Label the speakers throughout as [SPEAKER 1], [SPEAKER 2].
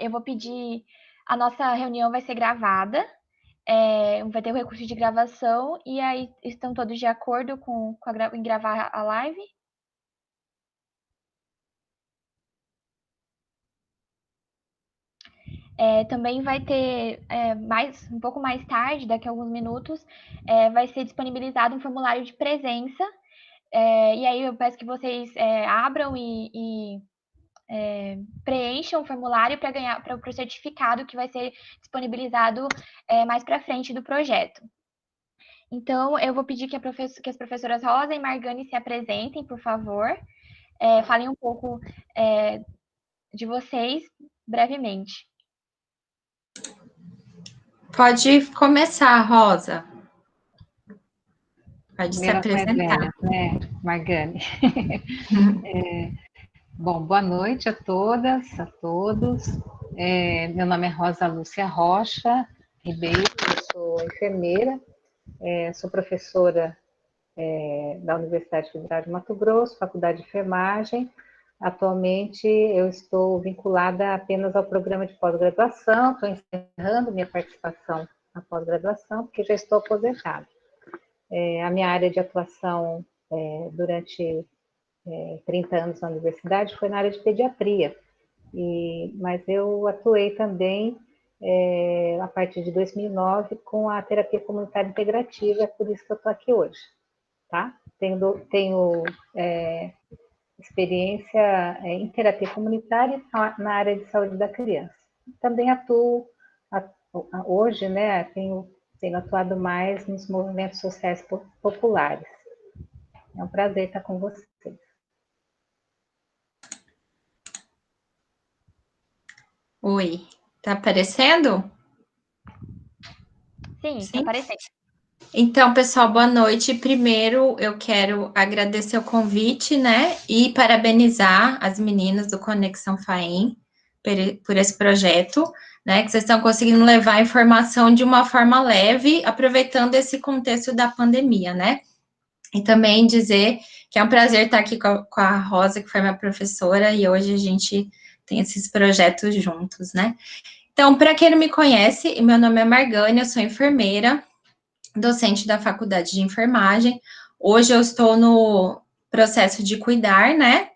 [SPEAKER 1] eu vou pedir, a nossa reunião vai ser gravada, vai ter o recurso de gravação, e aí estão todos de acordo em gravar a live? Também vai ter, um pouco mais tarde, daqui a alguns minutos, vai ser disponibilizado um formulário de presença, e aí eu peço que vocês abram e preencham o formulário para ganhar para o certificado que vai ser disponibilizado mais para frente do projeto. Então, eu vou pedir que as professoras Rosa e Margane se apresentem, por favor. Falem um pouco de vocês brevemente.
[SPEAKER 2] Pode começar, Rosa. Pode se
[SPEAKER 3] Primeira mais
[SPEAKER 2] apresentar.
[SPEAKER 3] velha, né, Margane? Bom, boa noite a todas, a todos. Meu nome é Rosa Lúcia Rocha Ribeiro, eu sou enfermeira, sou professora da Universidade Federal de Mato Grosso, Faculdade de Enfermagem. Atualmente eu estou vinculada apenas ao programa de pós-graduação, estou encerrando minha participação na pós-graduação, porque já estou aposentada. A minha área de atuação durante 30 anos na universidade foi na área de pediatria, mas eu atuei também a partir de 2009 com a terapia comunitária integrativa, é por isso que eu estou aqui hoje, tá? Tenho experiência em terapia comunitária na área de saúde da criança. Também atuo hoje, né? Tenho atuado mais nos movimentos sociais populares. É um prazer estar com vocês.
[SPEAKER 2] Oi, tá aparecendo?
[SPEAKER 1] Sim, tá aparecendo.
[SPEAKER 2] Então, pessoal, boa noite. Primeiro, eu quero agradecer o convite, né, e parabenizar as meninas do Conexão FAEM por esse projeto, né, que vocês estão conseguindo levar a informação de uma forma leve, aproveitando esse contexto da pandemia, né. E também dizer que é um prazer estar aqui com a Rosa, que foi minha professora, e hoje a gente tem esses projetos juntos, né. Então, para quem não me conhece, meu nome é Margane, eu sou enfermeira, docente da Faculdade de Enfermagem. Hoje eu estou no processo de cuidar, né?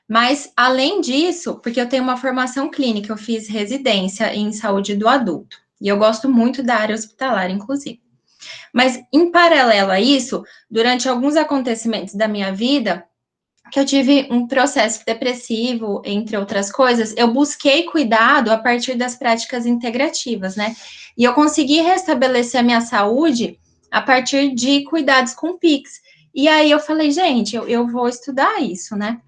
[SPEAKER 2] Mas, além disso, porque eu tenho uma formação clínica, eu fiz residência em saúde do adulto. E eu gosto muito da área hospitalar, inclusive. Mas, em paralelo a isso, durante alguns acontecimentos da minha vida, que eu tive um processo depressivo, entre outras coisas, eu busquei cuidado a partir das práticas integrativas, né? E eu consegui restabelecer a minha saúde a partir de cuidados com PICS. E aí eu falei, gente, eu vou estudar isso, né?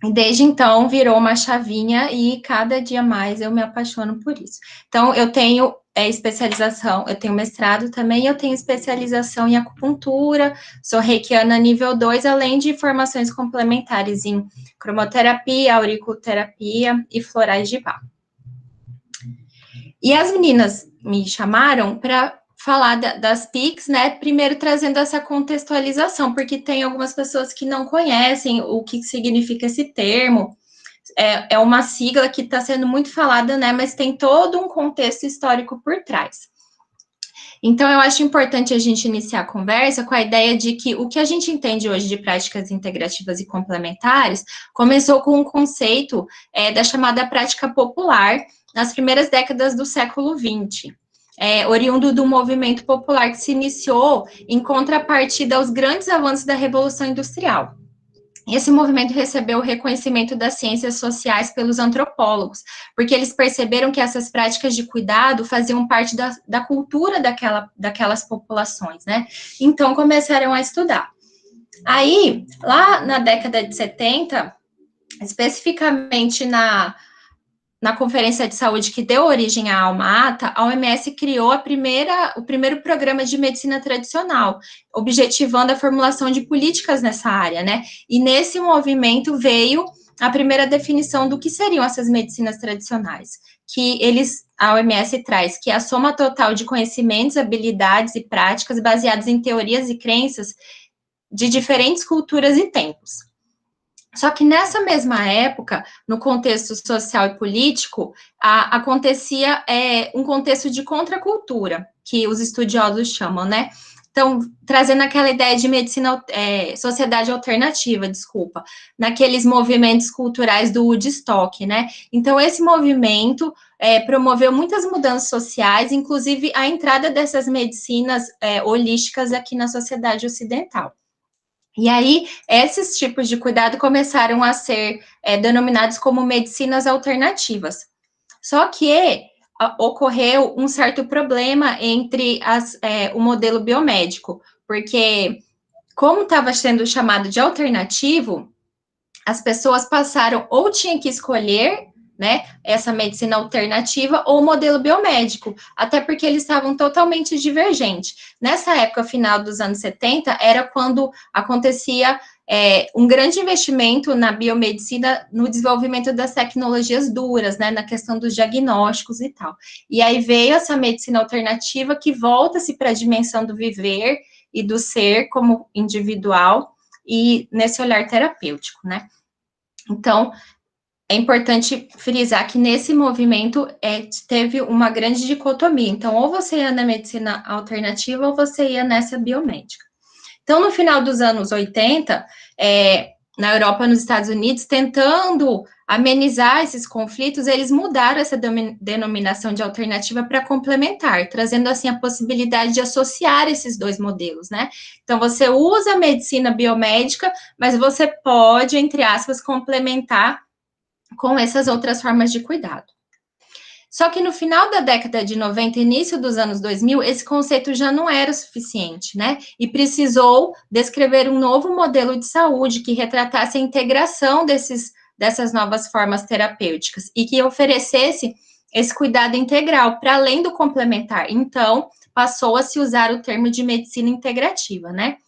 [SPEAKER 2] E desde então virou uma chavinha e cada dia mais eu me apaixono por isso. Então, eu tenho especialização, eu tenho mestrado também, eu tenho especialização em acupuntura, sou reikiana nível 2, além de formações complementares em cromoterapia, auriculoterapia e florais de Bach. E as meninas me chamaram para falar das PICs, né? Primeiro trazendo essa contextualização, porque tem algumas pessoas que não conhecem o que significa esse termo. É uma sigla que está sendo muito falada, né? Mas tem todo um contexto histórico por trás. Então, eu acho importante a gente iniciar a conversa com a ideia de que o que a gente entende hoje de práticas integrativas e complementares começou com um conceito da chamada prática popular nas primeiras décadas do século XX. Oriundo do movimento popular que se iniciou em contrapartida aos grandes avanços da Revolução Industrial. Esse movimento recebeu o reconhecimento das ciências sociais pelos antropólogos, porque eles perceberam que essas práticas de cuidado faziam parte da cultura daquelas populações, né? Então, começaram a estudar. Aí, lá na década de 70, especificamente na Conferência de Saúde que deu origem à Alma-Ata, a OMS criou o primeiro programa de medicina tradicional, objetivando a formulação de políticas nessa área, né? E nesse movimento veio a primeira definição do que seriam essas medicinas tradicionais, que a OMS traz, que é a soma total de conhecimentos, habilidades e práticas baseadas em teorias e crenças de diferentes culturas e tempos. Só que nessa mesma época, no contexto social e político, acontecia um contexto de contracultura, que os estudiosos chamam, né? Então, trazendo aquela ideia de medicina, sociedade alternativa, desculpa, naqueles movimentos culturais do Woodstock, né? Então, esse movimento promoveu muitas mudanças sociais, inclusive a entrada dessas medicinas holísticas aqui na sociedade ocidental. E aí, esses tipos de cuidado começaram a ser denominados como medicinas alternativas. Só que ocorreu um certo problema entre o modelo biomédico, porque, como estava sendo chamado de alternativo, as pessoas passaram ou tinham que escolher, né, essa medicina alternativa ou o modelo biomédico, até porque eles estavam totalmente divergentes. Nessa época, final dos anos 70, era quando acontecia um grande investimento na biomedicina, no desenvolvimento das tecnologias duras, né, na questão dos diagnósticos e tal. E aí veio essa medicina alternativa que volta-se para a dimensão do viver e do ser como individual, e nesse olhar terapêutico, né? Então, é importante frisar que nesse movimento teve uma grande dicotomia. Então, ou você ia na medicina alternativa ou você ia nessa biomédica. Então, no final dos anos 80, na Europa e nos Estados Unidos, tentando amenizar esses conflitos, eles mudaram essa denominação de alternativa para complementar, trazendo, assim, a possibilidade de associar esses dois modelos, né? Então, você usa a medicina biomédica, mas você pode, entre aspas, complementar com essas outras formas de cuidado. Só que no final da década de 90, início dos anos 2000, esse conceito já não era o suficiente, né? E precisou descrever um novo modelo de saúde que retratasse a integração dessas novas formas terapêuticas e que oferecesse esse cuidado integral, para além do complementar. Então, passou a se usar o termo de medicina integrativa, né?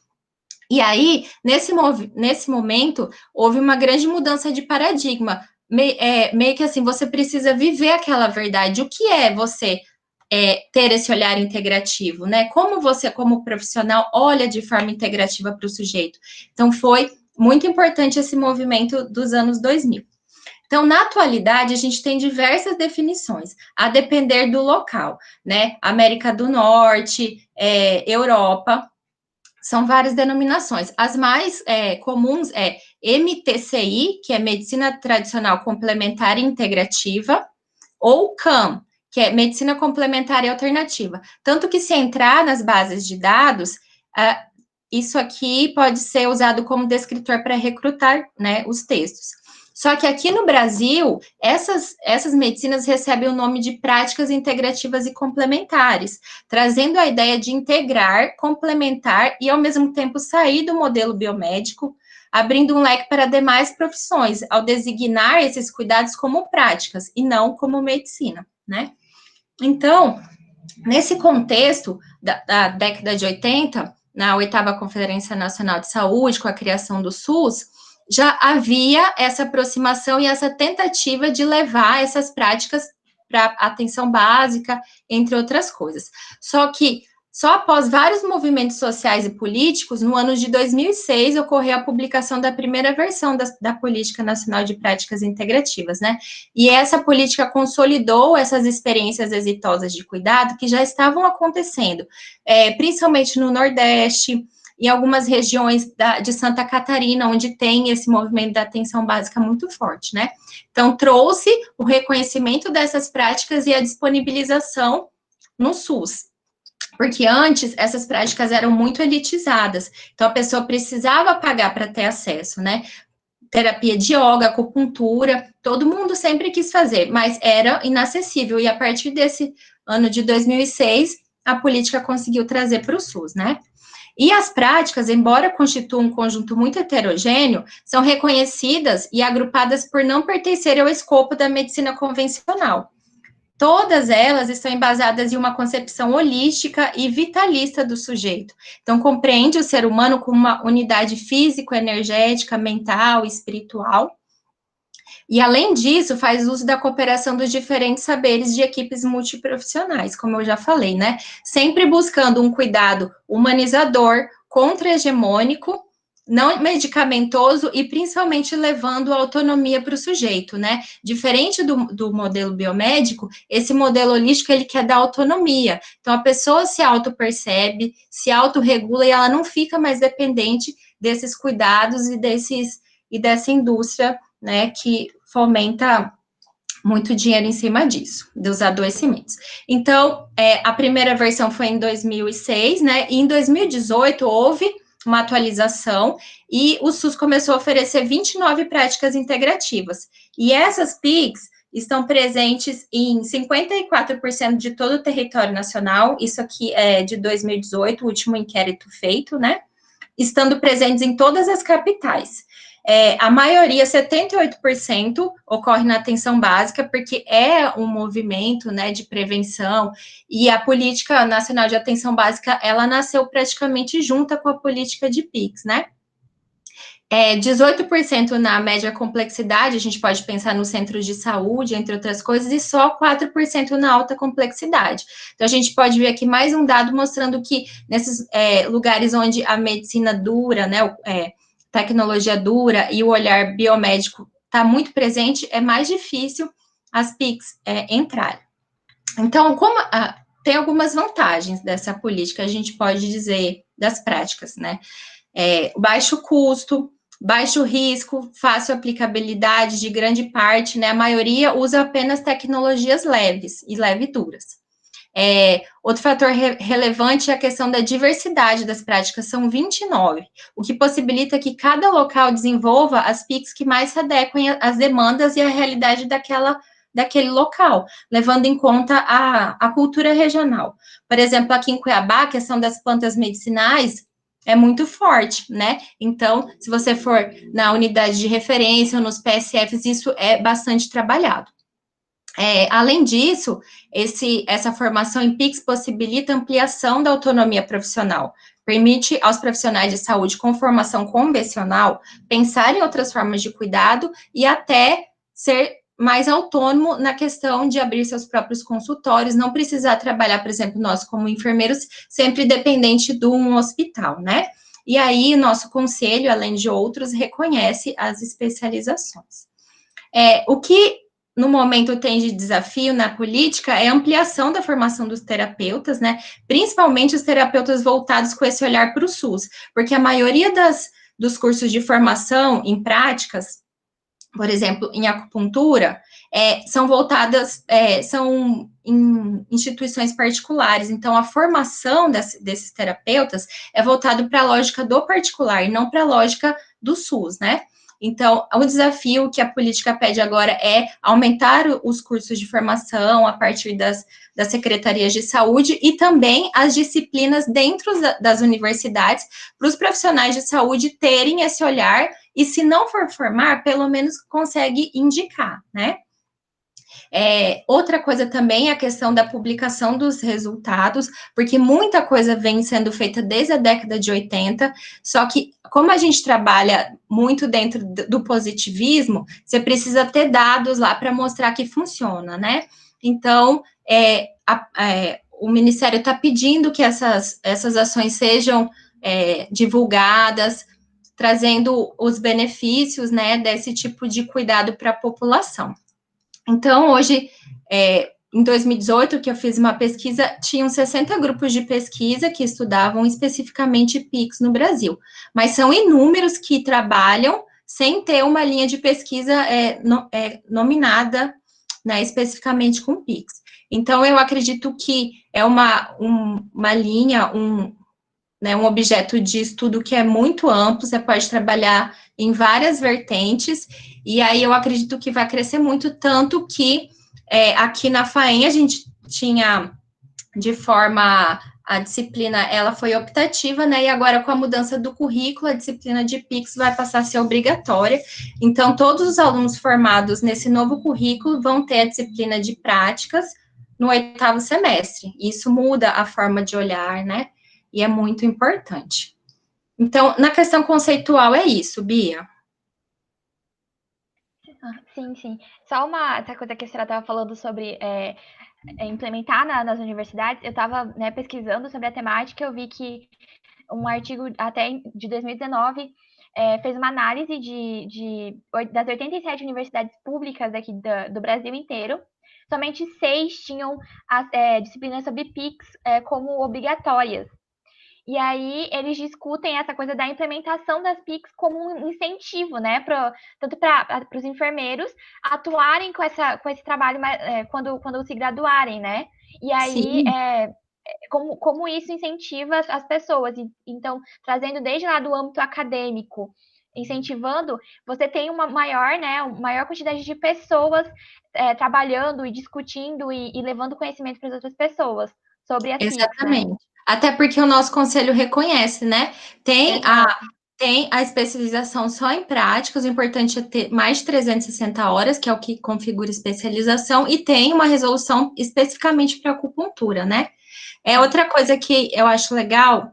[SPEAKER 2] E aí, nesse momento, houve uma grande mudança de paradigma. Meio que assim, você precisa viver aquela verdade. O que é você ter esse olhar integrativo, né? Como você, como profissional, olha de forma integrativa para o sujeito. Então, foi muito importante esse movimento dos anos 2000. Então, na atualidade, a gente tem diversas definições, a depender do local, né? América do Norte, Europa, são várias denominações. As mais comuns é MTCI, que é Medicina Tradicional Complementar e Integrativa, ou CAM, que é Medicina Complementar e Alternativa. Tanto que, se entrar nas bases de dados, isso aqui pode ser usado como descritor para recrutar, né, os textos. Só que aqui no Brasil, essas medicinas recebem o nome de práticas integrativas e complementares, trazendo a ideia de integrar, complementar e, ao mesmo tempo, sair do modelo biomédico, abrindo um leque para demais profissões, ao designar esses cuidados como práticas e não como medicina, né? Então, nesse contexto da década de 80, na 8ª Conferência Nacional de Saúde, com a criação do SUS, já havia essa aproximação e essa tentativa de levar essas práticas para atenção básica, entre outras coisas. Só que, só após vários movimentos sociais e políticos, no ano de 2006, ocorreu a publicação da primeira versão da Política Nacional de Práticas Integrativas, né? E essa política consolidou essas experiências exitosas de cuidado que já estavam acontecendo, principalmente no Nordeste, em algumas regiões de Santa Catarina, onde tem esse movimento da atenção básica muito forte, né? Então, trouxe o reconhecimento dessas práticas e a disponibilização no SUS. Porque antes, essas práticas eram muito elitizadas. Então, a pessoa precisava pagar para ter acesso, né? Terapia de yoga, acupuntura, todo mundo sempre quis fazer, mas era inacessível. E a partir desse ano de 2006, a política conseguiu trazer para o SUS, né? E as práticas, embora constituam um conjunto muito heterogêneo, são reconhecidas e agrupadas por não pertencerem ao escopo da medicina convencional. Todas elas estão embasadas em uma concepção holística e vitalista do sujeito. Então, compreende o ser humano como uma unidade físico-energética, mental e espiritual. E, além disso, faz uso da cooperação dos diferentes saberes de equipes multiprofissionais, como eu já falei, né? Sempre buscando um cuidado humanizador, contra-hegemônico não medicamentoso e principalmente levando autonomia para o sujeito, né? Diferente do modelo biomédico, esse modelo holístico, ele quer dar autonomia. Então, a pessoa se auto-percebe, se autorregula e ela não fica mais dependente desses cuidados e dessa indústria, né, que fomenta muito dinheiro em cima disso, dos adoecimentos. Então, a primeira versão foi em 2006, né, e em 2018 houve uma atualização, e o SUS começou a oferecer 29 práticas integrativas. E essas PICs estão presentes em 54% de todo o território nacional, isso aqui é de 2018, o último inquérito feito, né? Estando presentes em todas as capitais. A maioria, 78%, ocorre na atenção básica, porque é um movimento, né, de prevenção, e a Política Nacional de Atenção Básica, ela nasceu praticamente junta com a política de PICs, né? 18% na média complexidade, a gente pode pensar nos centros de saúde, entre outras coisas, e só 4% na alta complexidade. Então, a gente pode ver aqui mais um dado mostrando que nesses lugares onde a medicina dura, né, tecnologia dura e o olhar biomédico está muito presente, é mais difícil as PICs entrarem. Então, tem algumas vantagens dessa política, a gente pode dizer, das práticas, né? Baixo custo, baixo risco, fácil aplicabilidade de grande parte, né? A maioria usa apenas tecnologias leves e leve-duras. Outro fator relevante é a questão da diversidade das práticas, são 29, o que possibilita que cada local desenvolva as PICs que mais se adequem às demandas e à realidade daquele local, levando em conta a cultura regional. Por exemplo, aqui em Cuiabá, a questão das plantas medicinais é muito forte, né? Então, se você for na unidade de referência ou nos PSFs, isso é bastante trabalhado. Além disso, essa formação em PICs possibilita ampliação da autonomia profissional, permite aos profissionais de saúde com formação convencional pensar em outras formas de cuidado e até ser mais autônomo na questão de abrir seus próprios consultórios, não precisar trabalhar, por exemplo, nós como enfermeiros, sempre dependente de um hospital, né? E aí, o nosso conselho, além de outros, reconhece as especializações. O que no momento tem de desafio na política é a ampliação da formação dos terapeutas, né? Principalmente os terapeutas voltados com esse olhar para o SUS, porque a maioria dos cursos de formação em práticas, por exemplo, em acupuntura, são voltadas, são em instituições particulares, então a formação desses terapeutas é voltado para a lógica do particular, e não para a lógica do SUS, né? Então, o desafio que a política pede agora é aumentar os cursos de formação a partir das secretarias de saúde e também as disciplinas dentro das universidades, para os profissionais de saúde terem esse olhar e, se não for formar, pelo menos consegue indicar, né? Outra coisa também é a questão da publicação dos resultados, porque muita coisa vem sendo feita desde a década de 80, só que, como a gente trabalha muito dentro do positivismo, você precisa ter dados lá para mostrar que funciona, né? Então, o Ministério está pedindo que essas ações sejam divulgadas, trazendo os benefícios, né, desse tipo de cuidado para a população. Então, hoje, em 2018, que eu fiz uma pesquisa, tinham 60 grupos de pesquisa que estudavam especificamente PICs no Brasil, mas são inúmeros que trabalham sem ter uma linha de pesquisa nominada, né, especificamente com PICs. Então, eu acredito que é uma linha, né, um objeto de estudo que é muito amplo, você pode trabalhar em várias vertentes, e aí eu acredito que vai crescer muito, tanto que aqui na FAEM a gente tinha a disciplina, ela foi optativa, né, e agora com a mudança do currículo, a disciplina de PICs vai passar a ser obrigatória, então todos os alunos formados nesse novo currículo vão ter a disciplina de práticas no 8º semestre, isso muda a forma de olhar, né, e é muito importante. Então, na questão conceitual é isso, Bia.
[SPEAKER 1] Sim, sim. Só essa coisa que a senhora estava falando sobre implementar nas universidades, eu estava, né, pesquisando sobre a temática, eu vi que um artigo até de 2019 fez uma análise das 87 universidades públicas aqui do Brasil inteiro. Somente 6 tinham as disciplinas sobre PIX como obrigatórias. E aí eles discutem essa coisa da implementação das PICs como um incentivo, né, tanto para os enfermeiros atuarem com esse trabalho quando se graduarem, né? E aí, como isso incentiva as pessoas. Então, trazendo desde lá do âmbito acadêmico, incentivando, você tem uma maior quantidade de pessoas trabalhando e discutindo e levando conhecimento para as outras pessoas sobre as PICs, né?
[SPEAKER 2] Exatamente. Até porque o nosso conselho reconhece, né? Tem a especialização só em práticas, o importante é ter mais de 360 horas, que é o que configura especialização, e tem uma resolução especificamente para acupuntura, né? Outra coisa que eu acho legal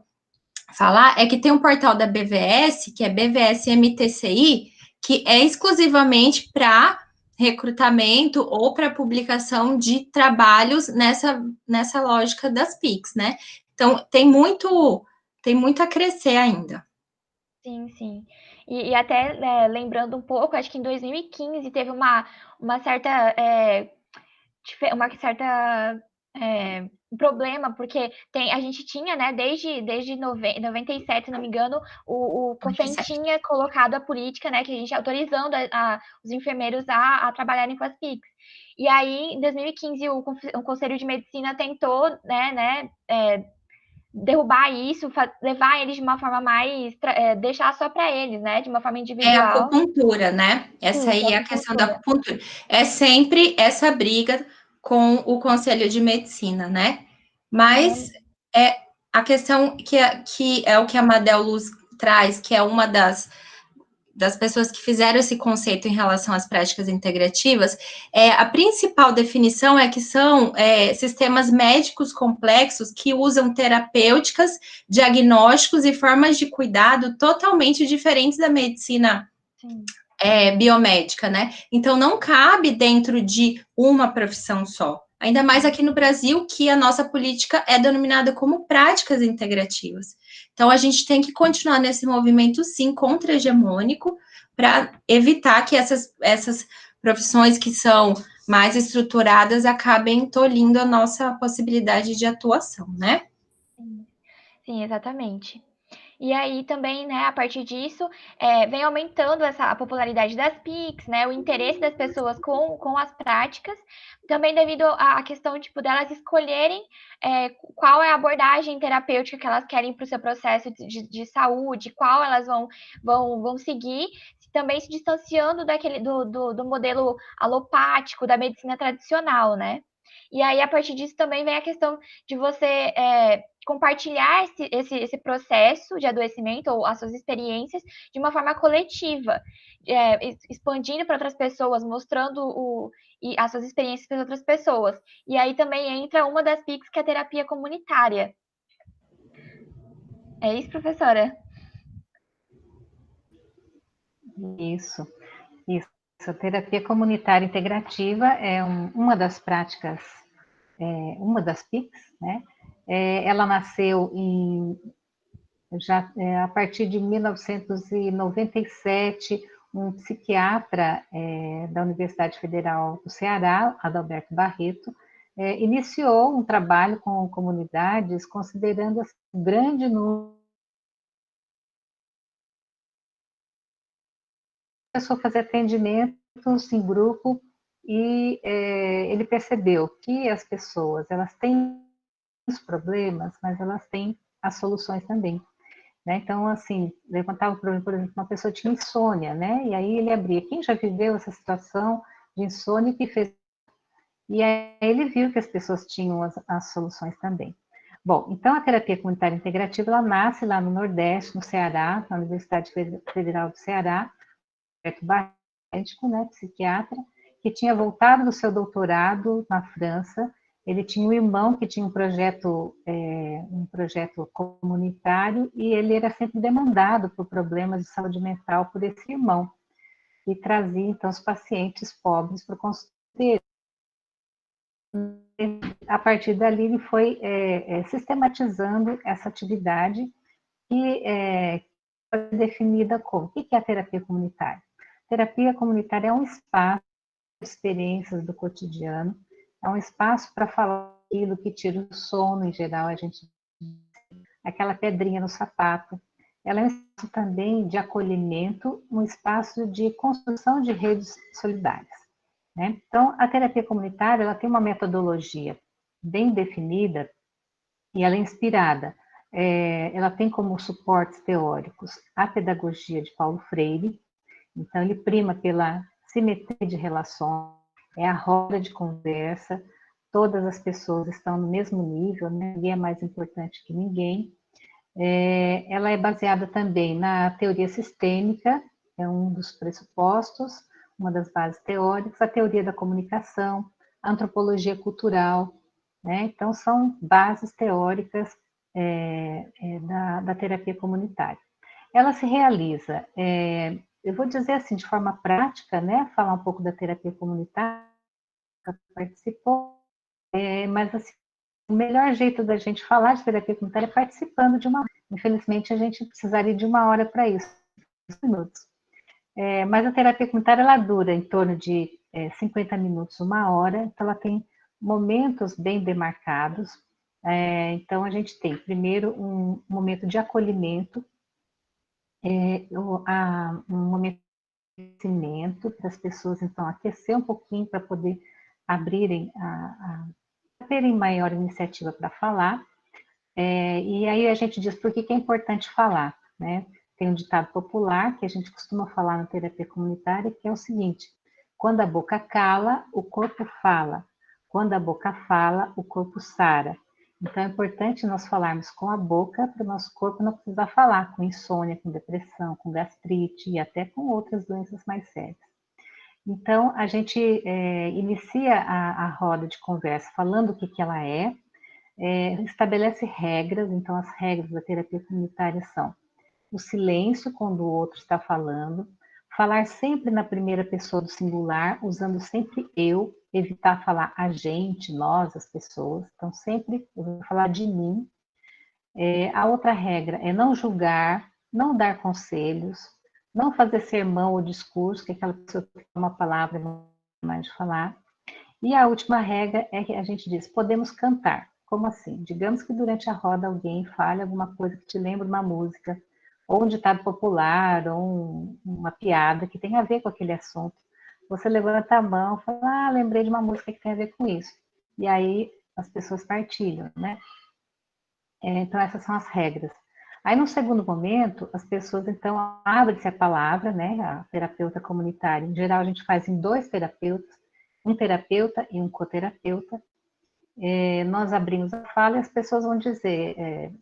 [SPEAKER 2] falar é que tem um portal da BVS, que é BVS MTCI, que é exclusivamente para recrutamento ou para publicação de trabalhos nessa lógica das PICs, né? Então, tem muito a crescer ainda.
[SPEAKER 1] Sim, sim. E até lembrando um pouco, acho que em 2015 teve uma certa um problema, porque a gente tinha, né, desde 97, se não me engano, o COFEN tinha colocado a política, né, que a gente autorizando os enfermeiros a trabalharem com as PICs. E aí, em 2015, o Conselho de Medicina tentou, né, derrubar isso, levar eles de uma forma mais, deixar só para eles, né, de uma forma individual.
[SPEAKER 2] É a acupuntura, né? Essa aí é a questão da acupuntura. É sempre essa briga com o Conselho de Medicina, né? Mas a questão que é o que a Madel Luz traz, que é uma das pessoas que fizeram esse conceito em relação às práticas integrativas, a principal definição é que são sistemas médicos complexos que usam terapêuticas, diagnósticos e formas de cuidado totalmente diferentes da medicina biomédica, né? Então, não cabe dentro de uma profissão só. Ainda mais aqui no Brasil, que a nossa política é denominada como práticas integrativas. Então, a gente tem que continuar nesse movimento, sim, contra-hegemônico, para evitar que essas profissões que são mais estruturadas acabem tolhindo a nossa possibilidade de atuação, né?
[SPEAKER 1] Sim, exatamente. E aí também, né, a partir disso, vem aumentando a popularidade das PICs, né, o interesse das pessoas com as práticas, também devido à questão, tipo, delas escolherem qual é a abordagem terapêutica que elas querem para o seu processo de saúde, qual elas vão seguir, também se distanciando do modelo alopático da medicina tradicional, né? E aí, a partir disso, também vem a questão de você compartilhar esse processo de adoecimento ou as suas experiências de uma forma coletiva, expandindo para outras pessoas, mostrando as suas experiências para outras pessoas. E aí também entra uma das PICs, que é a terapia comunitária. É isso, professora?
[SPEAKER 3] Isso. A terapia comunitária integrativa é uma das práticas, uma das PICs, né? Ela nasceu a partir de 1997, um psiquiatra da Universidade Federal do Ceará, Adalberto Barreto, iniciou um trabalho com comunidades, considerando o grande número começou a fazer atendimentos em grupo e ele percebeu que as pessoas, elas têm os problemas, mas elas têm as soluções também. Né? Então, assim, levantava o problema, por exemplo, uma pessoa tinha insônia, né? E aí ele abria, quem já viveu essa situação de insônia que fez... E aí ele viu que as pessoas tinham as soluções também. Bom, então a terapia comunitária integrativa, ela nasce lá no Nordeste, no Ceará, na Universidade Federal do Ceará, Roberto Barreto, né, psiquiatra, que tinha voltado do seu doutorado na França. Ele tinha um irmão que tinha um projeto comunitário e ele era sempre demandado por problemas de saúde mental por esse irmão. E trazia, então, os pacientes pobres para o consultório. A partir dali, ele foi sistematizando essa atividade e pode ser definida como, o que é a terapia comunitária? Terapia comunitária é um espaço de experiências do cotidiano, é um espaço para falar aquilo que tira o sono, em geral, a gente aquela pedrinha no sapato. Ela é um espaço também de acolhimento, um espaço de construção de redes solidárias, né? Então, a terapia comunitária, ela tem uma metodologia bem definida e ela é inspirada. Ela tem como suportes teóricos a pedagogia de Paulo Freire, então ele prima pela simetria de relações, é a roda de conversa, todas as pessoas estão no mesmo nível, né? Ninguém é mais importante que ninguém. Ela é baseada também na teoria sistêmica, é um dos pressupostos, uma das bases teóricas, a teoria da comunicação, a antropologia cultural, né? Então, são bases teóricas da terapia comunitária. Ela se realiza, eu vou dizer assim, de forma prática, né? Falar um pouco da terapia comunitária, participou, mas assim, o melhor jeito da gente falar de terapia comunitária é participando de uma. Infelizmente, a gente precisaria de 1 hora para isso, 5 minutos. Mas a terapia comunitária ela dura em torno de 50 minutos, 1 hora, então ela tem momentos bem demarcados. Então, a gente tem, primeiro, um momento de acolhimento, um momento de aquecimento, para as pessoas, então, aquecer um pouquinho para poder abrirem, terem maior iniciativa para falar. E aí a gente diz por que é importante falar, né? Tem um ditado popular que a gente costuma falar na terapia comunitária, que é o seguinte: quando a boca cala, o corpo fala. Quando a boca fala, o corpo sara. Então é importante nós falarmos com a boca para o nosso corpo não precisar falar com insônia, com depressão, com gastrite e até com outras doenças mais sérias. Então a gente inicia a roda de conversa falando o que ela estabelece regras, então as regras da terapia comunitária são o silêncio quando o outro está falando, falar sempre na primeira pessoa do singular, usando sempre eu, evitar falar a gente, nós, as pessoas, então sempre eu vou falar de mim. A outra regra é não julgar, não dar conselhos, não fazer sermão ou discurso, que aquela pessoa que tem uma palavra não mais de falar. E a última regra é que a gente diz, podemos cantar. Como assim? Digamos que durante a roda alguém fale alguma coisa que te lembra uma música, ou um ditado popular, ou uma piada que tem a ver com aquele assunto. Você levanta a mão e fala, lembrei de uma música que tem a ver com isso. E aí as pessoas partilham, né? Então essas são as regras. Aí no segundo momento, as pessoas então abrem-se a palavra, né? A terapeuta comunitária, em geral a gente faz em 2 terapeutas, um terapeuta e um coterapeuta. Nós abrimos a fala e as pessoas vão dizer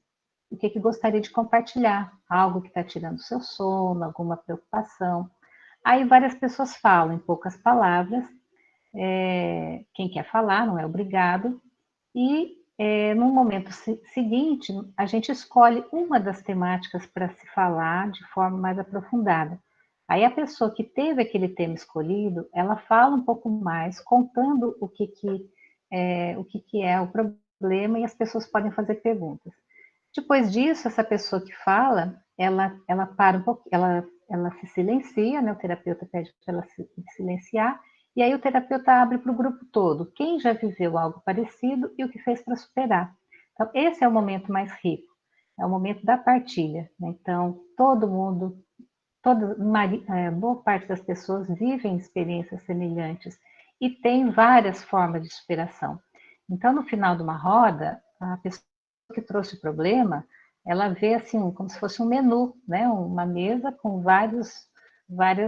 [SPEAKER 3] o que gostaria de compartilhar, algo que está tirando o seu sono, alguma preocupação. Aí várias pessoas falam em poucas palavras, quem quer falar não é obrigado, e no momento seguinte a gente escolhe uma das temáticas para se falar de forma mais aprofundada. Aí a pessoa que teve aquele tema escolhido, ela fala um pouco mais, contando o que é o problema, e as pessoas podem fazer perguntas. Depois disso, essa pessoa que fala, ela para um pouco, ela se silencia, né? O terapeuta pede para ela se silenciar, e aí o terapeuta abre para o grupo todo, quem já viveu algo parecido e o que fez para superar. Então, esse é o momento mais rico, é o momento da partilha, né? Então, todo mundo, boa parte das pessoas vivem experiências semelhantes e tem várias formas de superação. Então, no final de uma roda, a pessoa que trouxe o problema, ela vê assim, como se fosse um menu, né? Uma mesa com várias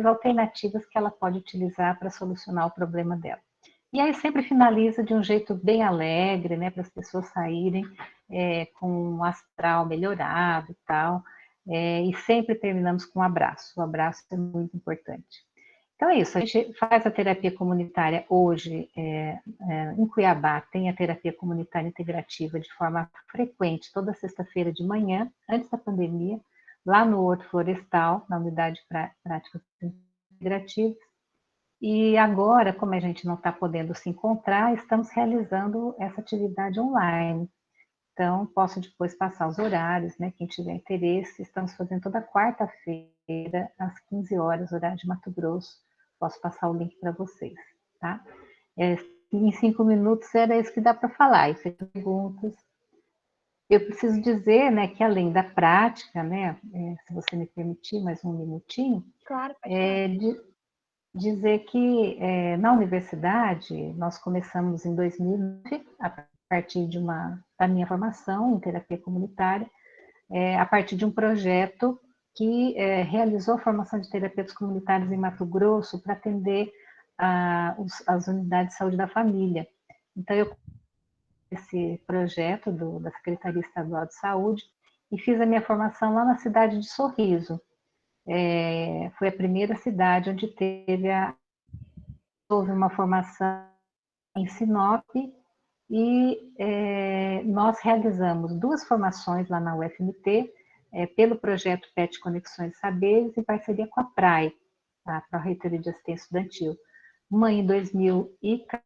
[SPEAKER 3] alternativas que ela pode utilizar para solucionar o problema dela. E aí sempre finaliza de um jeito bem alegre, né? Para as pessoas saírem com um astral melhorado e tal. E sempre terminamos com um abraço. O abraço é muito importante. Então é isso, a gente faz a terapia comunitária hoje, em Cuiabá, tem a terapia comunitária integrativa de forma frequente, toda sexta-feira de manhã, antes da pandemia, lá no Horto Florestal, na unidade práticas integrativas. E agora, como a gente não está podendo se encontrar, estamos realizando essa atividade online. Então, posso depois passar os horários, né? Quem tiver interesse, estamos fazendo toda quarta-feira, às 15 horas, horário de Mato Grosso. Posso passar o link para vocês, tá? Em 5 minutos era isso que dá para falar, e sem perguntas. Eu preciso dizer, né, que além da prática, né, se você me permitir mais um minutinho,
[SPEAKER 1] Claro, pode falar.
[SPEAKER 3] dizer que na universidade nós começamos em 2009, a partir da minha formação em terapia comunitária, a partir de um projeto que realizou a formação de terapeutas comunitários em Mato Grosso para atender as unidades de saúde da família. Então, eu esse projeto da Secretaria Estadual de Saúde e fiz a minha formação lá na cidade de Sorriso. Foi a primeira cidade onde houve uma formação em Sinop e nós realizamos 2 formações lá na UFMT, pelo projeto PET Conexões Saberes, em parceria com a PRAE, a Pró-Reitoria de Assistência Estudantil. Uma em 2014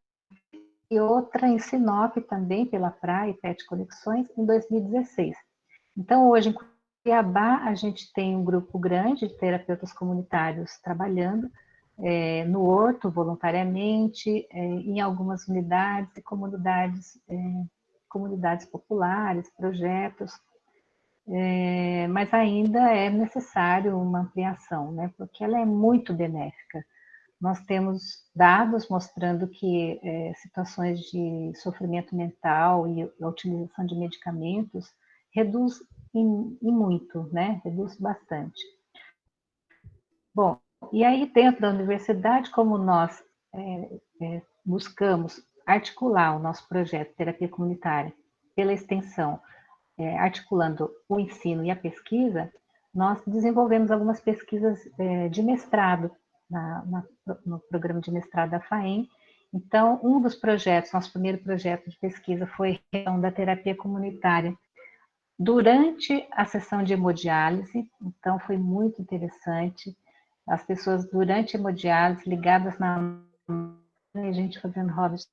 [SPEAKER 3] e outra em Sinop também, pela PRAE, PET Conexões, em 2016. Então, hoje, em Cuiabá, a gente tem um grupo grande de terapeutas comunitários trabalhando no Horto, voluntariamente, em algumas unidades e comunidades populares, projetos, mas ainda é necessário uma ampliação, né, porque ela é muito benéfica. Nós temos dados mostrando que situações de sofrimento mental e a utilização de medicamentos reduz em muito, né? Reduz bastante. Bom, e aí dentro da universidade, como nós buscamos articular o nosso projeto de terapia comunitária pela extensão, articulando o ensino e a pesquisa, nós desenvolvemos algumas pesquisas de mestrado no programa de mestrado da FAEM. Então, um dos projetos, nosso primeiro projeto de pesquisa foi a questão da terapia comunitária durante a sessão de hemodiálise. Então, foi muito interessante. As pessoas durante a hemodiálise, ligadas a gente fazendo rodas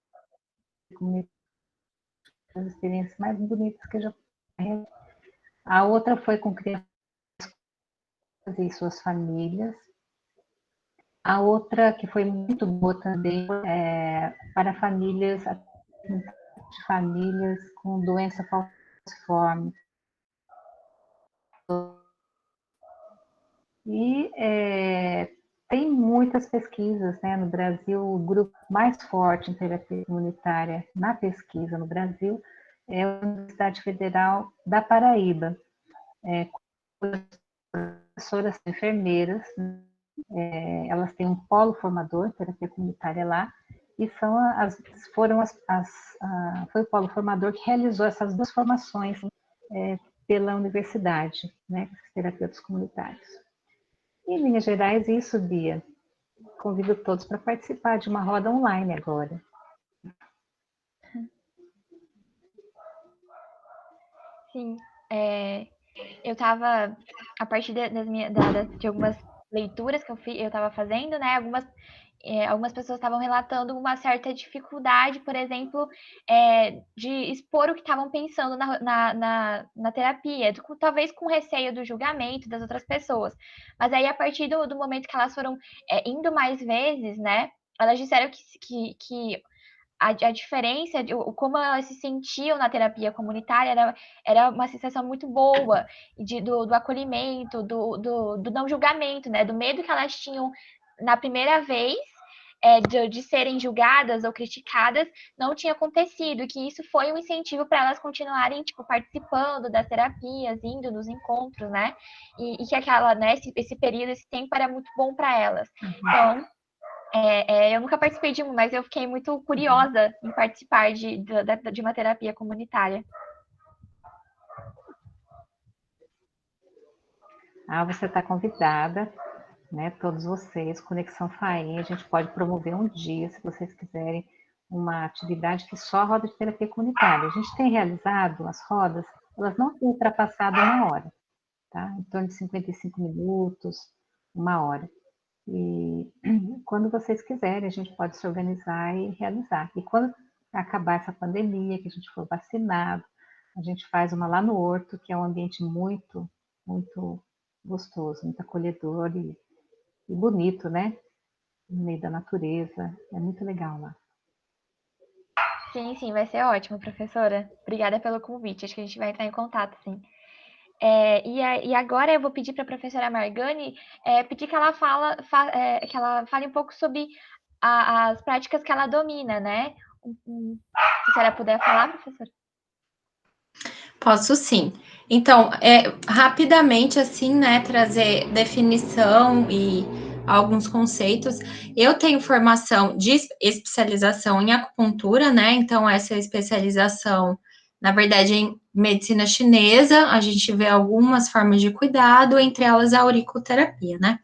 [SPEAKER 3] de comunitária, as experiências mais bonitas que eu já. A outra foi com crianças e suas famílias. A outra que foi muito boa também para famílias com doença falciforme. E tem muitas pesquisas, né, no Brasil. O grupo mais forte em terapia comunitária na pesquisa no Brasil é a Universidade Federal da Paraíba, professoras enfermeiras, elas têm um polo formador, terapia comunitária lá, e foi o polo formador que realizou essas 2 formações pela universidade, né, com os terapeutas comunitários. Em linhas gerais, isso, Bia. Convido todos para participar de uma roda online agora.
[SPEAKER 1] Sim, eu estava, a partir de algumas leituras que eu estava fazendo, né, algumas pessoas estavam relatando uma certa dificuldade, por exemplo, de expor o que estavam pensando na terapia, talvez com receio do julgamento das outras pessoas. Mas aí, a partir do momento que elas foram indo mais vezes, né, elas disseram que a diferença, como elas se sentiam na terapia comunitária era uma sensação muito boa, do acolhimento, do não julgamento, né? Do medo que elas tinham na primeira vez de serem julgadas ou criticadas não tinha acontecido, e que isso foi um incentivo para elas continuarem, tipo, participando das terapias, indo nos encontros, né? E que né, esse período, esse tempo era muito bom para elas. Então, eu nunca participei de uma, mas eu fiquei muito curiosa em participar de uma terapia comunitária.
[SPEAKER 3] Você está convidada, né? Todos vocês, Conexão FAEM, a gente pode promover um dia, se vocês quiserem, uma atividade que só roda de terapia comunitária. A gente tem realizado as rodas, elas não têm ultrapassado 1 hora, tá? Em torno de 55 minutos, 1 hora. E quando vocês quiserem, a gente pode se organizar e realizar. E quando acabar essa pandemia, que a gente for vacinado, A gente faz uma lá no Horto, que é um ambiente muito, muito gostoso, muito acolhedor e bonito, né? No meio da natureza. É muito legal lá.
[SPEAKER 1] Sim, sim, vai ser ótimo, professora. Obrigada pelo convite. Acho que a gente vai entrar em contato, sim. E agora eu vou pedir para a professora Margani pedir que ela que ela fale um pouco sobre as práticas que ela domina, né? Se a senhora puder falar, professora.
[SPEAKER 2] Posso sim. Então, rapidamente, assim, né, trazer definição e alguns conceitos. Eu tenho formação de especialização em acupuntura, né? Então, essa especialização, na verdade, em medicina chinesa, a gente vê algumas formas de cuidado, entre elas a auriculoterapia, né?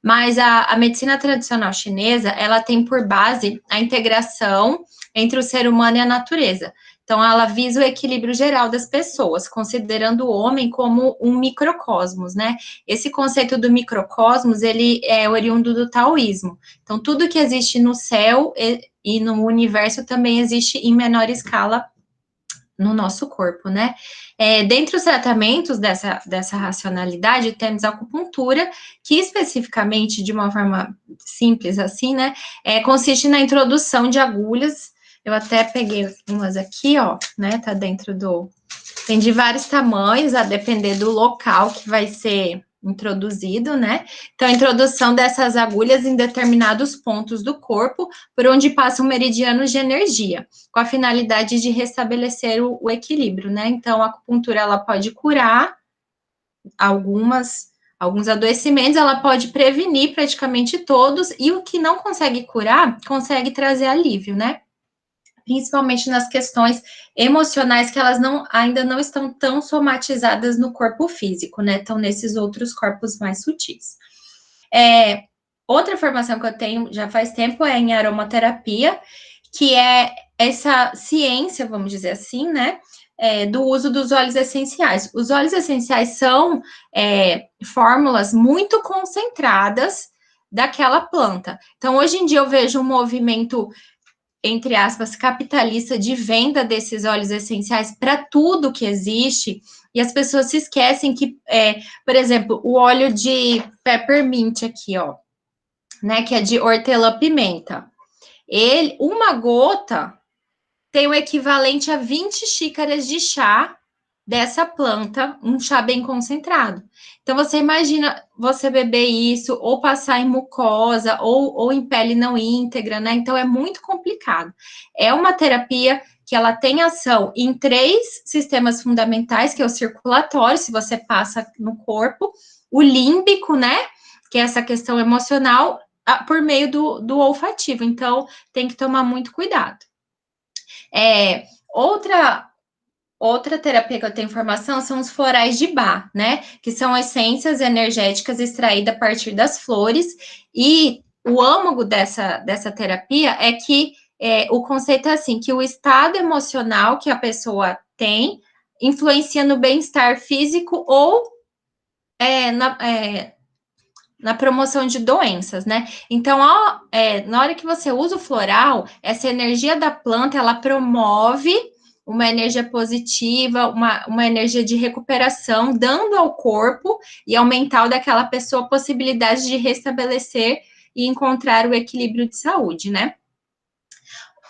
[SPEAKER 2] Mas a medicina tradicional chinesa, ela tem por base a integração entre o ser humano e a natureza. Então, ela visa o equilíbrio geral das pessoas, considerando o homem como um microcosmos, né? Esse conceito do microcosmos, ele é oriundo do taoísmo. Então, tudo que existe no céu e no universo também existe em menor escala no nosso corpo, né? Dentre os tratamentos dessa racionalidade, temos a acupuntura, que especificamente, de uma forma simples assim, né, consiste na introdução de agulhas. Eu até peguei umas aqui, ó, né, tá dentro tem de vários tamanhos, a depender do local que vai ser introduzido, né? Então, a introdução dessas agulhas em determinados pontos do corpo, por onde passam meridianos de energia, com a finalidade de restabelecer o equilíbrio, né? Então, a acupuntura, ela pode curar alguns adoecimentos, ela pode prevenir praticamente todos, e o que não consegue curar, consegue trazer alívio, né? Principalmente nas questões emocionais, que elas ainda não estão tão somatizadas no corpo físico, né? Estão nesses outros corpos mais sutis. Outra formação que eu tenho já faz tempo é em aromaterapia, que é essa ciência, vamos dizer assim, né? Do uso dos óleos essenciais. Os óleos essenciais são fórmulas muito concentradas daquela planta. Então, hoje em dia, eu vejo um movimento, entre aspas, capitalista de venda desses óleos essenciais para tudo que existe, e as pessoas se esquecem que, por exemplo, o óleo de peppermint aqui, ó, né, que é de hortelã-pimenta, uma gota tem o equivalente a 20 xícaras de chá dessa planta, um chá bem concentrado. Então, você imagina você beber isso, ou passar em mucosa, ou em pele não íntegra, né? Então, é muito complicado. É uma terapia que ela tem ação em 3 sistemas fundamentais, que é o circulatório, se você passa no corpo, o límbico, né? Que é essa questão emocional, por meio do olfativo. Então, tem que tomar muito cuidado. Outra terapia que eu tenho informação são os florais de Bach, né? Que são essências energéticas extraídas a partir das flores. E o âmago dessa terapia é que o conceito é assim, que o estado emocional que a pessoa tem influencia no bem-estar físico ou na promoção de doenças, né? Então, na hora que você usa o floral, essa energia da planta, ela promove uma energia positiva, uma energia de recuperação, dando ao corpo e ao mental daquela pessoa a possibilidade de restabelecer e encontrar o equilíbrio de saúde, né?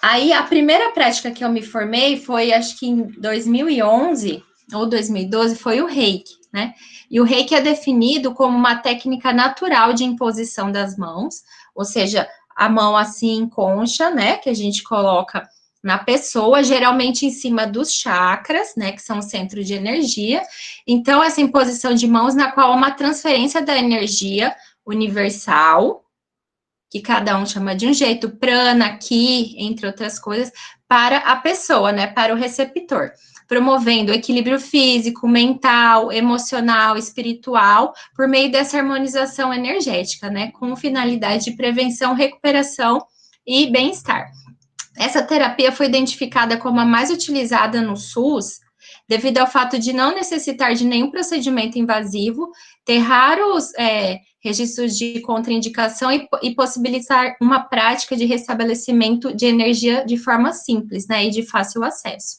[SPEAKER 2] Aí, a primeira prática que eu me formei foi, acho que em 2011 ou 2012, foi o Reiki, né? E o Reiki é definido como uma técnica natural de imposição das mãos, ou seja, a mão assim em concha, né? Que a gente coloca na pessoa, geralmente em cima dos chakras, né? Que são o centro de energia. Então, essa imposição de mãos, na qual é uma transferência da energia universal, que cada um chama de um jeito, prana, ki, entre outras coisas, para a pessoa, né? Para o receptor, promovendo o equilíbrio físico, mental, emocional, espiritual, por meio dessa harmonização energética, né? Com finalidade de prevenção, recuperação e bem-estar. Essa terapia foi identificada como a mais utilizada no SUS, devido ao fato de não necessitar de nenhum procedimento invasivo, ter raros registros de contraindicação e possibilitar uma prática de restabelecimento de energia de forma simples, né, e de fácil acesso.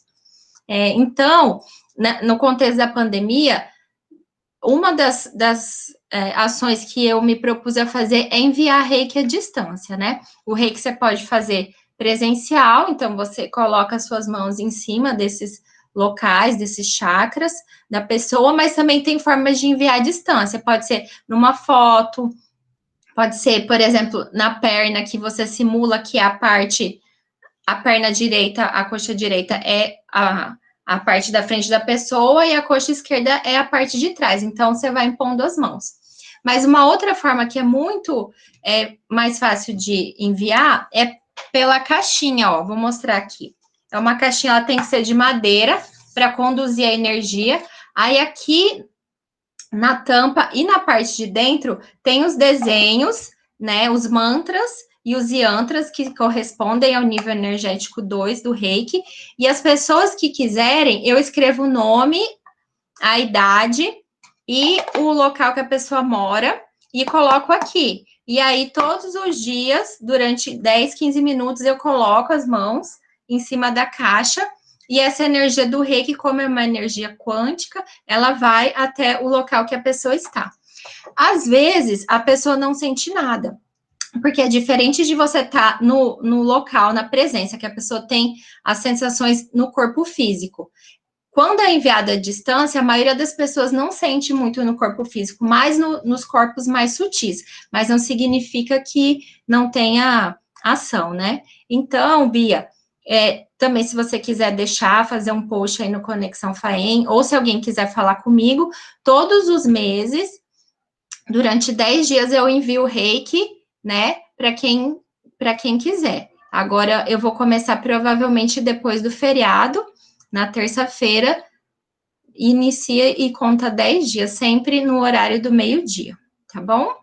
[SPEAKER 2] Então, no contexto da pandemia, uma das ações que eu me propus a fazer é enviar reiki à distância, né? O reiki você pode fazer presencial, então você coloca as suas mãos em cima desses locais, desses chakras da pessoa, mas também tem formas de enviar à distância, pode ser numa foto, pode ser, por exemplo, na perna, que você simula que a perna direita, a coxa direita é a parte da frente da pessoa e a coxa esquerda é a parte de trás. Então, você vai impondo as mãos. Mas uma outra forma que é muito mais fácil de enviar é pela caixinha, ó. Vou mostrar aqui. É uma caixinha, ela tem que ser de madeira para conduzir a energia. Aí, aqui na tampa e na parte de dentro tem os desenhos, né? Os mantras e os yantras que correspondem ao nível energético 2 do reiki. E as pessoas que quiserem, eu escrevo o nome, a idade e o local que a pessoa mora e coloco aqui. E aí, todos os dias, durante 10, 15 minutos, eu coloco as mãos em cima da caixa. E essa energia do reiki, como é uma energia quântica, ela vai até o local que a pessoa está. Às vezes, a pessoa não sente nada. Porque é diferente de você estar no local, na presença, que a pessoa tem as sensações no corpo físico. Quando é enviada à distância, a maioria das pessoas não sente muito no corpo físico, mais nos corpos mais sutis. Mas não significa que não tenha ação, né? Então, Bia, também se você quiser deixar, fazer um post aí no Conexão FAEM, ou se alguém quiser falar comigo, todos os meses, durante 10 dias eu envio o reiki, né, para quem quiser. Agora, eu vou começar provavelmente depois do feriado, na terça-feira, inicia e conta 10 dias, sempre no horário do meio-dia, tá bom?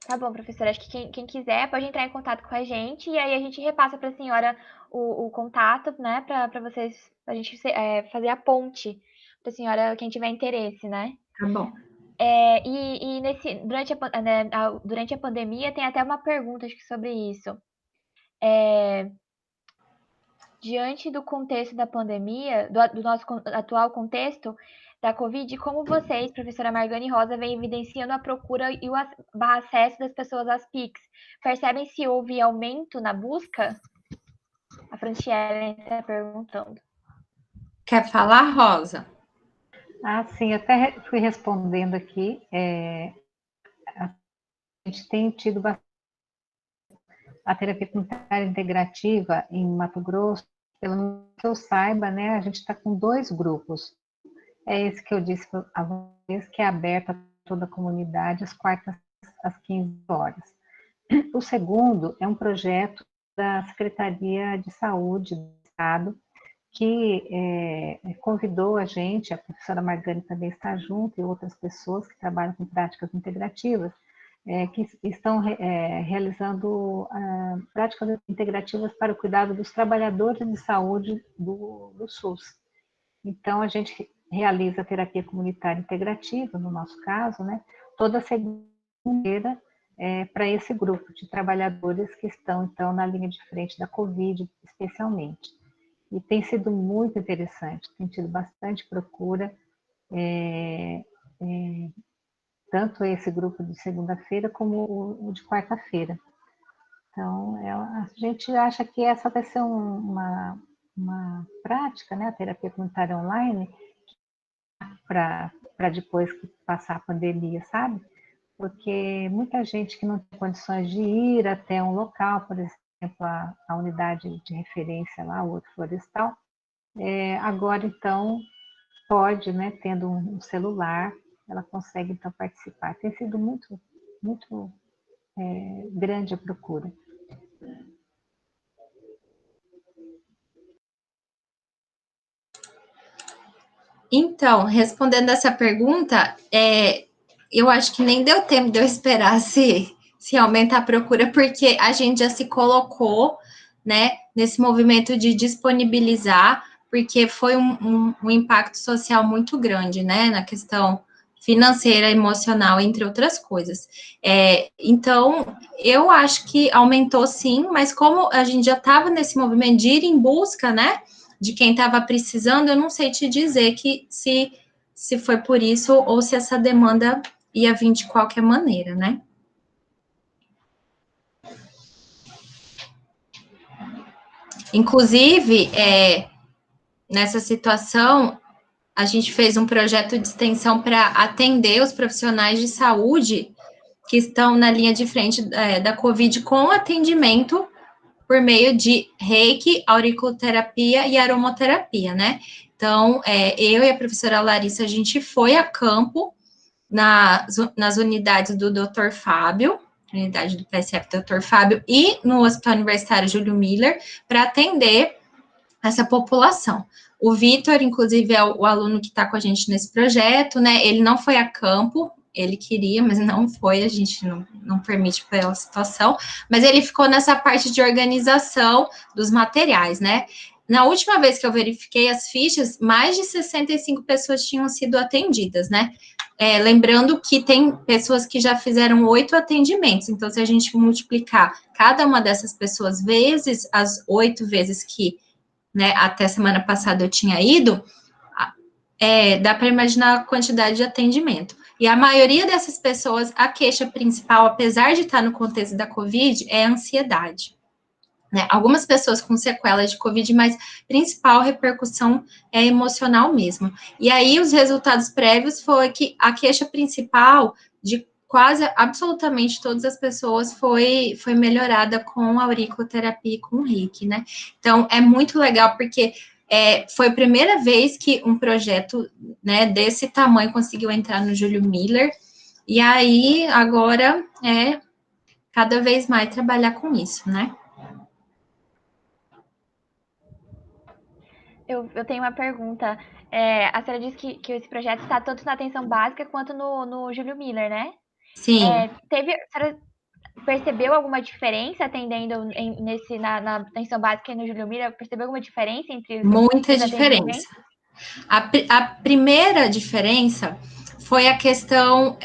[SPEAKER 1] Tá bom, professora. Acho que quem quiser pode entrar em contato com a gente e aí a gente repassa para a senhora o contato, né, para vocês, a gente fazer a ponte para a senhora, quem tiver interesse, né?
[SPEAKER 2] Tá bom.
[SPEAKER 1] E durante a pandemia tem até uma pergunta, acho que sobre isso. Diante do contexto da pandemia, do nosso atual contexto da Covid, como vocês, professora Margane Rosa, vem evidenciando a procura e o acesso das pessoas às PICs? Percebem se houve aumento na busca? A Franciele está perguntando.
[SPEAKER 2] Quer falar, Rosa?
[SPEAKER 3] Sim, até fui respondendo aqui. A gente tem tido bastante a terapia comunitária integrativa em Mato Grosso, pelo que eu saiba, né, a gente está com 2 grupos. É esse que eu disse a vocês, que é aberto a toda a comunidade, às quartas, às 15 horas. O segundo é um projeto da Secretaria de Saúde do Estado, que convidou a gente, a professora Margane também está junto, e outras pessoas que trabalham com práticas integrativas, que estão realizando práticas integrativas para o cuidado dos trabalhadores de saúde do SUS. Então, a gente realiza a terapia comunitária integrativa, no nosso caso, né, toda segunda-feira, para esse grupo de trabalhadores que estão, então, na linha de frente da Covid, especialmente. E tem sido muito interessante, tem tido bastante procura, tanto esse grupo de segunda-feira como o de quarta-feira. Então, a gente acha que essa vai ser uma prática, né, a terapia comunitária online, para depois que passar a pandemia, sabe? Porque muita gente que não tem condições de ir até um local, por exemplo, a unidade de referência lá, o Horto Florestal, agora, então, pode, né, tendo um celular, ela consegue, então, participar. Tem sido muito, muito grande a procura.
[SPEAKER 2] Então, respondendo essa pergunta, eu acho que nem deu tempo de eu esperar se aumentar a procura, porque a gente já se colocou, né, nesse movimento de disponibilizar, porque foi um impacto social muito grande, né, na questão financeira, emocional, entre outras coisas. Então, eu acho que aumentou sim, mas como a gente já estava nesse movimento de ir em busca, né, de quem estava precisando, eu não sei te dizer que se foi por isso ou se essa demanda ia vir de qualquer maneira, né? Inclusive, nessa situação, a gente fez um projeto de extensão para atender os profissionais de saúde que estão na linha de frente da Covid com atendimento por meio de reiki, auriculoterapia e aromoterapia, né? Então, eu e a professora Larissa, a gente foi a campo nas unidades do Dr. Fábio, unidade do PSF Dr. Fábio, e no Hospital Universitário Júlio Miller, para atender essa população. O Vitor, inclusive, é o aluno que está com a gente nesse projeto, né? Ele não foi a campo, ele queria, mas não foi, a gente não permite pela situação, mas ele ficou nessa parte de organização dos materiais, né? Na última vez que eu verifiquei as fichas, mais de 65 pessoas tinham sido atendidas, né? Lembrando que tem pessoas que já fizeram 8 atendimentos, então se a gente multiplicar cada uma dessas pessoas vezes as 8 vezes que, né, até semana passada eu tinha ido, dá para imaginar a quantidade de atendimento. E a maioria dessas pessoas, a queixa principal, apesar de estar no contexto da Covid, é a ansiedade. Né? Algumas pessoas com sequelas de Covid, mas principal repercussão é emocional mesmo. E aí, os resultados prévios foi que a queixa principal de quase absolutamente todas as pessoas foi melhorada com a auriculoterapia e com o reiki, né? Então, é muito legal, porque foi a primeira vez que um projeto, né, desse tamanho conseguiu entrar no Júlio Miller, e aí, agora, cada vez mais trabalhar com isso, né?
[SPEAKER 1] Eu tenho uma pergunta. A senhora disse que esse projeto está tanto na atenção básica quanto no Júlio Miller, né?
[SPEAKER 2] Sim.
[SPEAKER 1] A senhora percebeu alguma diferença atendendo na atenção básica e no Júlio Miller? Percebeu alguma diferença entre
[SPEAKER 2] Muita
[SPEAKER 1] os
[SPEAKER 2] diferença.
[SPEAKER 1] atendimentos?
[SPEAKER 2] A primeira diferença foi a questão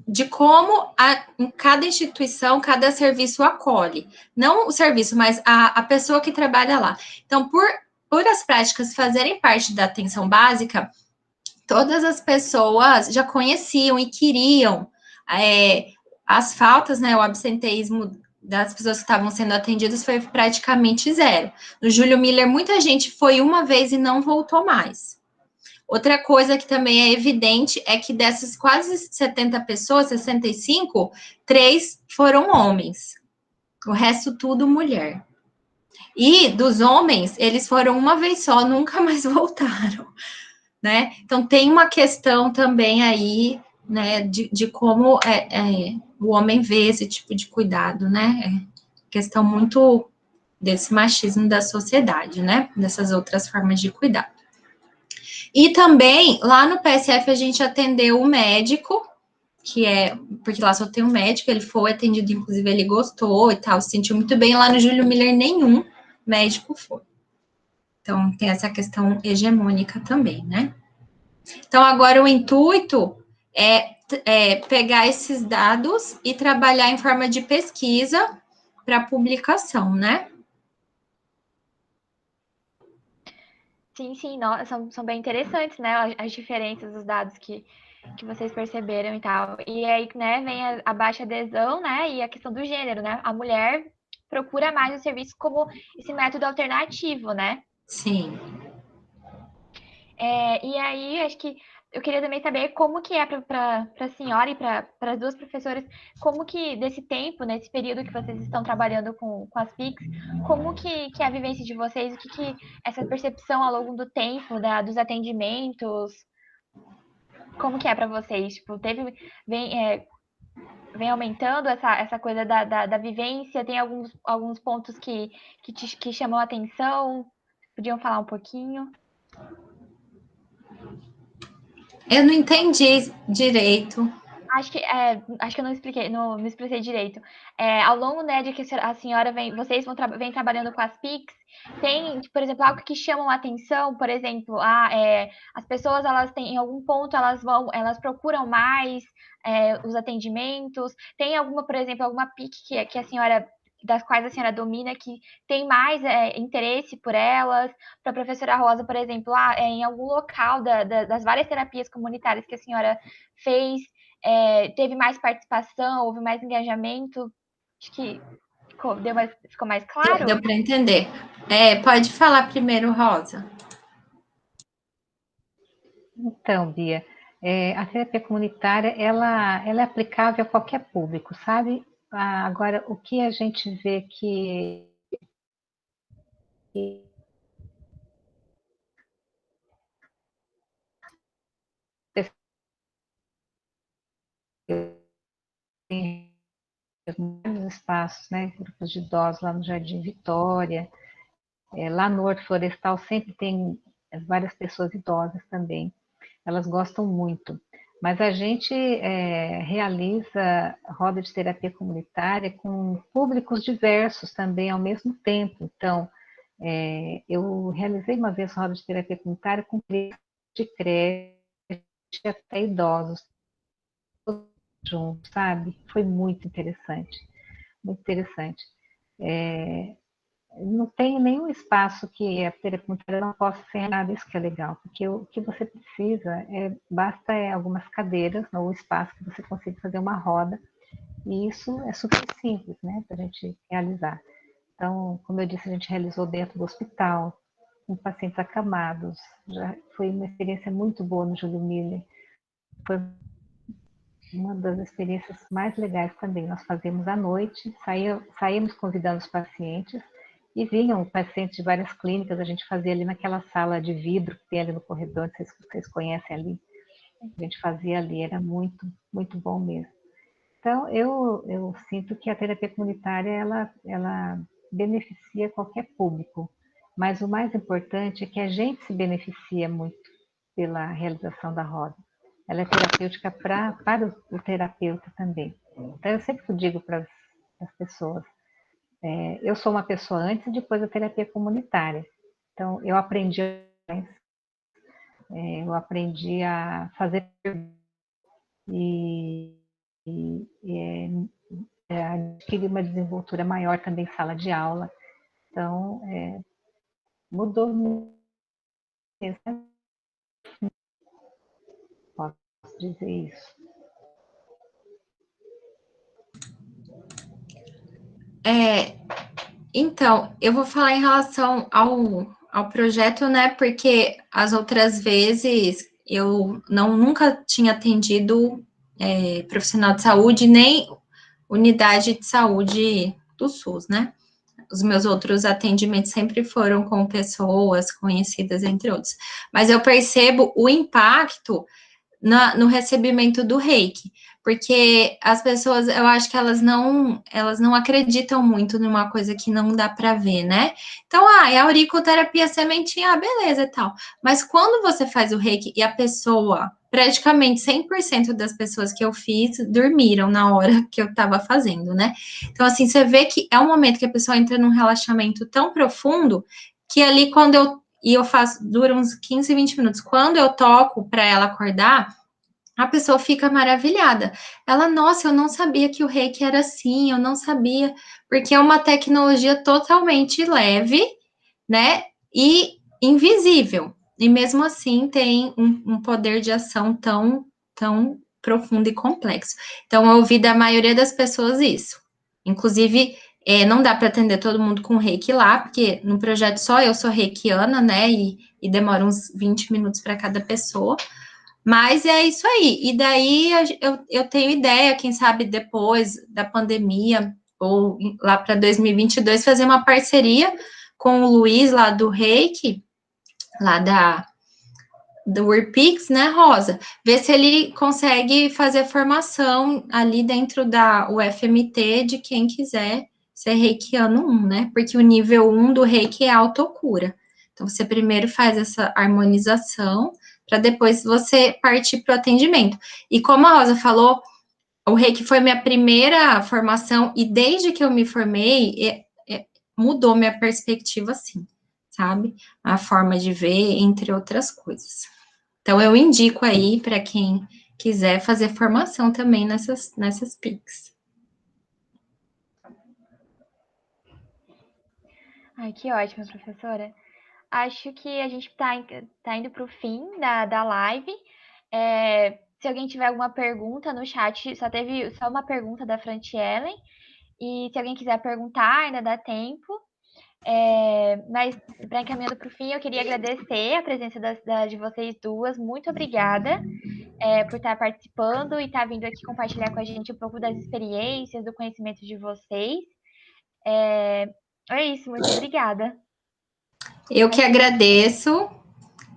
[SPEAKER 2] de como em cada instituição, cada serviço acolhe. Não o serviço, mas a pessoa que trabalha lá. Então, por as práticas fazerem parte da atenção básica, todas as pessoas já conheciam e queriam as faltas, né, o absenteísmo das pessoas que estavam sendo atendidas foi praticamente zero. No Júlio Miller, muita gente foi uma vez e não voltou mais. Outra coisa que também é evidente é que dessas quase 70 pessoas, 65, 3 foram homens. O resto tudo mulher. E dos homens, eles foram uma vez só, nunca mais voltaram, né? Então tem uma questão também aí, né, de como o homem vê esse tipo de cuidado, né? Questão muito desse machismo da sociedade, né? Dessas outras formas de cuidado. E também, lá no PSF, a gente atendeu o médico, porque lá só tem um médico, ele foi atendido, inclusive ele gostou e tal, se sentiu muito bem. Lá no Júlio Miller, nenhum médico foi. Então, tem essa questão hegemônica também, né? Então, agora o intuito é pegar esses dados e trabalhar em forma de pesquisa para publicação, né?
[SPEAKER 1] Sim, são bem interessantes, né? As diferenças dos dados que vocês perceberam e tal. E aí, né, vem a baixa adesão, né? E a questão do gênero, né? A mulher procura mais o serviço como esse método alternativo, né?
[SPEAKER 2] Sim.
[SPEAKER 1] E aí, acho que eu queria também saber como que é para a senhora e para as duas professoras, como que desse tempo, nesse período que vocês estão trabalhando com as PICs, como que é a vivência de vocês, o que essa percepção ao longo do tempo, dos atendimentos, como que é para vocês? Tipo, vem aumentando essa coisa da vivência, tem alguns pontos que chamam a atenção, podiam falar um pouquinho?
[SPEAKER 2] Eu não entendi direito.
[SPEAKER 1] Acho que eu não me expressei direito. Ao longo, né, de que a senhora vocês vem trabalhando com as PICs, tem, por exemplo, algo que chamam a atenção, por exemplo, as pessoas, elas têm, em algum ponto, elas procuram mais os atendimentos. Tem alguma, por exemplo, alguma PIC que a senhora das quais a senhora domina, que tem mais interesse por elas? Para a professora Rosa, por exemplo, em algum local das várias terapias comunitárias que a senhora fez, teve mais participação, houve mais engajamento? Acho que ficou mais claro?
[SPEAKER 2] Deu para entender. Pode falar primeiro, Rosa.
[SPEAKER 3] Então, Bia, a terapia comunitária, ela é aplicável a qualquer público, sabe? Agora, o que a gente vê que tem vários espaços, né? Grupos de idosos lá no Jardim Vitória, lá no Horto Florestal sempre tem várias pessoas idosas também. Elas gostam muito. Mas a gente realiza roda de terapia comunitária com públicos diversos também ao mesmo tempo. Então, eu realizei uma vez roda de terapia comunitária com crianças de creche até idosos, todos juntos, sabe? Foi muito interessante, muito interessante. Não tem nenhum espaço que a terapia comunitária não possa ser nada, isso que é legal, porque o que você precisa basta algumas cadeiras ou espaço que você consiga fazer uma roda, e isso é super simples, né, para a gente realizar. Então, como eu disse, a gente realizou dentro do hospital, com pacientes acamados, já foi uma experiência muito boa no Júlio Miller, foi uma das experiências mais legais também. Nós fazíamos à noite, saímos convidando os pacientes, e vinham pacientes de várias clínicas, a gente fazia ali naquela sala de vidro que tem ali no corredor, não sei se vocês conhecem ali, a gente fazia ali, era muito, muito bom mesmo. Então, eu sinto que a terapia comunitária, ela beneficia qualquer público, mas o mais importante é que a gente se beneficia muito pela realização da roda. Ela é terapêutica para o terapeuta também. Então, eu sempre digo para as pessoas, eu sou uma pessoa antes e depois da terapia comunitária. Então, eu aprendi a fazer e adquirir uma desenvoltura maior também em sala de aula. Então, mudou mesmo, posso dizer isso.
[SPEAKER 2] Então, eu vou falar em relação ao projeto, né? Porque as outras vezes eu nunca tinha atendido profissional de saúde, nem unidade de saúde do SUS, né? Os meus outros atendimentos sempre foram com pessoas conhecidas, entre outros. Mas eu percebo o impacto no recebimento do reiki, porque as pessoas, eu acho que elas não acreditam muito numa coisa que não dá para ver, né? Então, é a auriculoterapia sementinha, beleza e tal. Mas quando você faz o reiki e a pessoa, praticamente 100% das pessoas que eu fiz dormiram na hora que eu estava fazendo, né? Então, assim, você vê que é um momento que a pessoa entra num relaxamento tão profundo que ali, quando eu faço, dura uns 15, 20 minutos. Quando eu toco para ela acordar, a pessoa fica maravilhada. Ela, nossa, eu não sabia que o reiki era assim, eu não sabia, porque é uma tecnologia totalmente leve, né, e invisível. E mesmo assim tem um poder de ação tão profundo e complexo. Então, eu ouvi da maioria das pessoas isso. Inclusive, não dá para atender todo mundo com reiki lá, porque no projeto só eu sou reikiana, né, e demora uns 20 minutos para cada pessoa. Mas é isso aí. E daí eu tenho ideia, quem sabe depois da pandemia, ou lá para 2022, fazer uma parceria com o Luiz lá do Reiki, lá do Urpix, né, Rosa? Ver se ele consegue fazer formação ali dentro da UFMT de quem quiser ser reikiano 1, né? Porque o nível 1 do reiki é autocura. Então, você primeiro faz essa harmonização para depois você partir para o atendimento. E como a Rosa falou, o reiki foi minha primeira formação e desde que eu me formei, mudou minha perspectiva, assim, sabe? A forma de ver, entre outras coisas. Então, eu indico aí para quem quiser fazer formação também nessas PICs.
[SPEAKER 1] Ai, que ótimo, professora. Acho que a gente tá indo para o fim da live. Se alguém tiver alguma pergunta no chat, só teve só uma pergunta da Frantiellen. E se alguém quiser perguntar, ainda dá tempo. Mas para encaminhando para o fim, eu queria agradecer a presença de vocês duas. Muito obrigada por estar participando e estar vindo aqui compartilhar com a gente um pouco das experiências, do conhecimento de vocês. É isso, muito obrigada.
[SPEAKER 2] Eu que agradeço.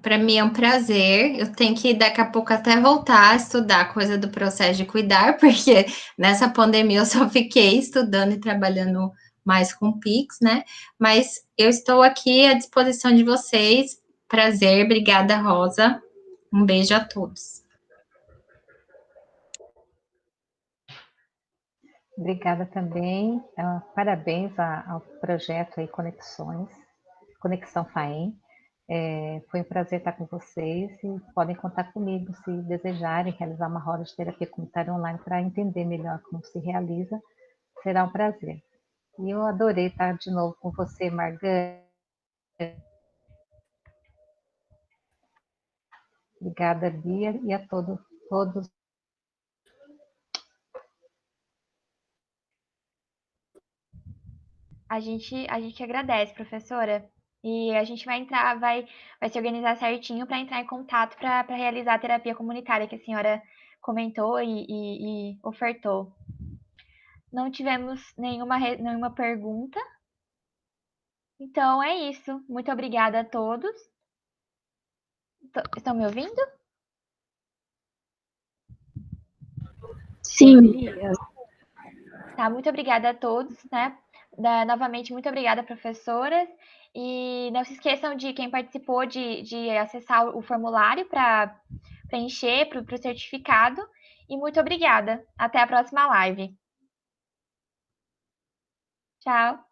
[SPEAKER 2] Para mim é um prazer. Eu tenho que daqui a pouco até voltar a estudar coisa do processo de cuidar, porque nessa pandemia eu só fiquei estudando e trabalhando mais com Pix, né? Mas eu estou aqui à disposição de vocês. Prazer, obrigada, Rosa. Um beijo a todos.
[SPEAKER 3] Obrigada também. Parabéns ao projeto aí Conexão FAEM. Foi um prazer estar com vocês e podem contar comigo se desejarem realizar uma roda de terapia comunitária online para entender melhor como se realiza. Será um prazer. E eu adorei estar de novo com você, Margane. Obrigada, Bia, e a todos.
[SPEAKER 1] A gente agradece, professora. E a gente vai se organizar certinho para entrar em contato para realizar a terapia comunitária que a senhora comentou e ofertou. Não tivemos nenhuma pergunta. Então é isso. Muito obrigada a todos. Estão me ouvindo?
[SPEAKER 4] Sim.
[SPEAKER 1] Tá, muito obrigada a todos, né? Novamente, muito obrigada, professoras. E não se esqueçam de quem participou de acessar o formulário para preencher para o certificado. E muito obrigada. Até a próxima live. Tchau.